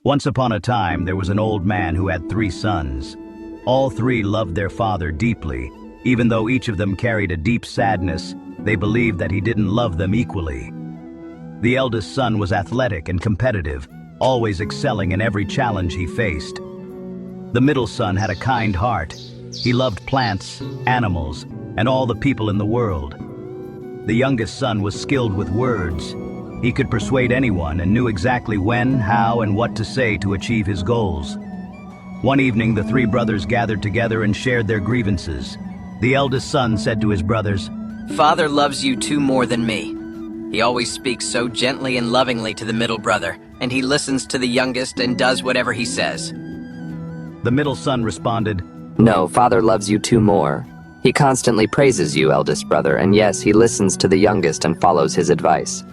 Once upon a time, there was an old man who had 3 sons. All 3 loved their father deeply. Even though each of them carried a deep sadness, they believed that he didn't love them equally. The eldest son was athletic and competitive, always excelling in every challenge he faced. The middle son had a kind heart. He loved plants, animals, and all the people in the world. The youngest son was skilled with words. He could persuade anyone and knew exactly when, how, and what to say to achieve his goals. One evening, the 3 brothers gathered together and shared their grievances. The eldest son said to his brothers, "Father loves you 2 more than me. He always speaks so gently and lovingly to the middle brother, and he listens to the youngest and does whatever he says." The middle son responded, No, father loves you 2 more. He constantly praises you, eldest brother, and yes, he listens to the youngest and follows his advice.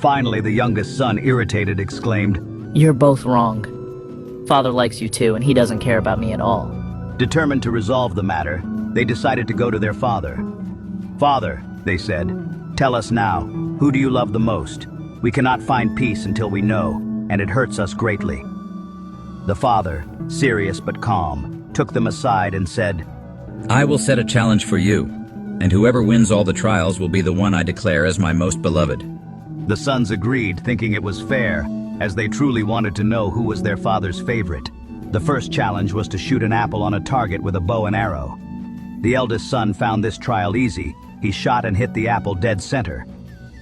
Finally, the youngest son, irritated, exclaimed, You're both wrong. Father likes you too, and he doesn't care about me at all. Determined to resolve the matter, they decided to go to their father. "Father," they said, "tell us now, who do you love the most? We cannot find peace until we know, and it hurts us greatly." The father, serious but calm, took them aside and said, I will set a challenge for you, and whoever wins all the trials will be the one I declare as my most beloved. The sons agreed, thinking it was fair, as they truly wanted to know who was their father's favorite. The first challenge was to shoot an apple on a target with a bow and arrow. The eldest son found this trial easy. He shot and hit the apple dead center.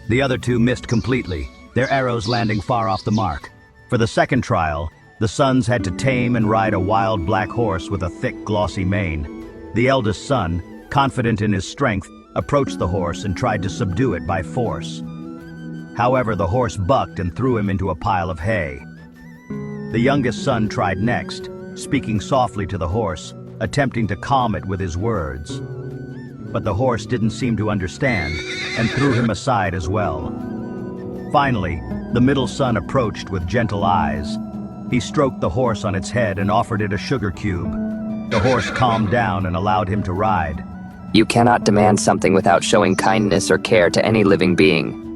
The other 2 missed completely, their arrows landing far off the mark. For the second trial, the sons had to tame and ride a wild black horse with a thick, glossy mane. The eldest son, confident in his strength, approached the horse and tried to subdue it by force. However, the horse bucked and threw him into a pile of hay. The youngest son tried next, speaking softly to the horse, attempting to calm it with his words. But the horse didn't seem to understand, and threw him aside as well. Finally, the middle son approached with gentle eyes. He stroked the horse on its head and offered it a sugar cube. The horse calmed down and allowed him to ride. You cannot demand something without showing kindness or care to any living being.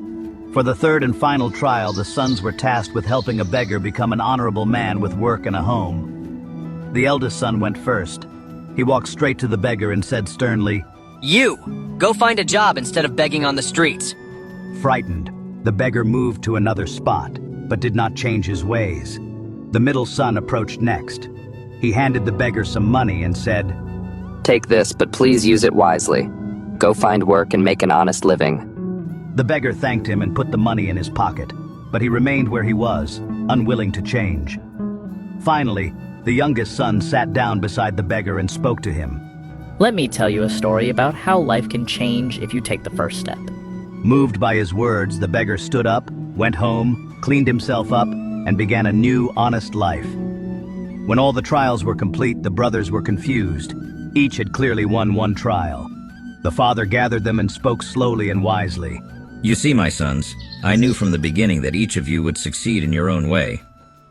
For the third and final trial, the sons were tasked with helping a beggar become an honorable man with work and a home. The eldest son went first. He walked straight to the beggar and said sternly, "You! Go find a job instead of begging on the streets." Frightened, the beggar moved to another spot, but did not change his ways. The middle son approached next. He handed the beggar some money and said, Take this, but please use it wisely. Go find work and make an honest living. The beggar thanked him and put the money in his pocket, but he remained where he was, unwilling to change. Finally, the youngest son sat down beside the beggar and spoke to him. Let me tell you a story about how life can change if you take the first step. Moved by his words, the beggar stood up, went home, cleaned himself up, and began a new, honest life. When all the trials were complete, the brothers were confused. Each had clearly won one trial. The father gathered them and spoke slowly and wisely. You see, my sons, I knew from the beginning that each of you would succeed in your own way.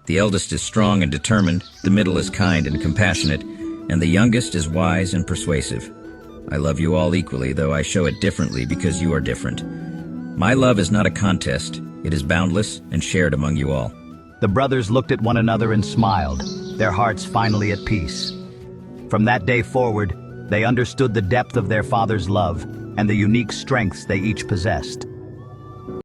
The eldest is strong and determined, the middle is kind and compassionate, and the youngest is wise and persuasive. I love you all equally, though I show it differently because you are different. My love is not a contest. It is boundless and shared among you all. The brothers looked at one another and smiled, their hearts finally at peace. From that day forward, they understood the depth of their father's love and the unique strengths they each possessed.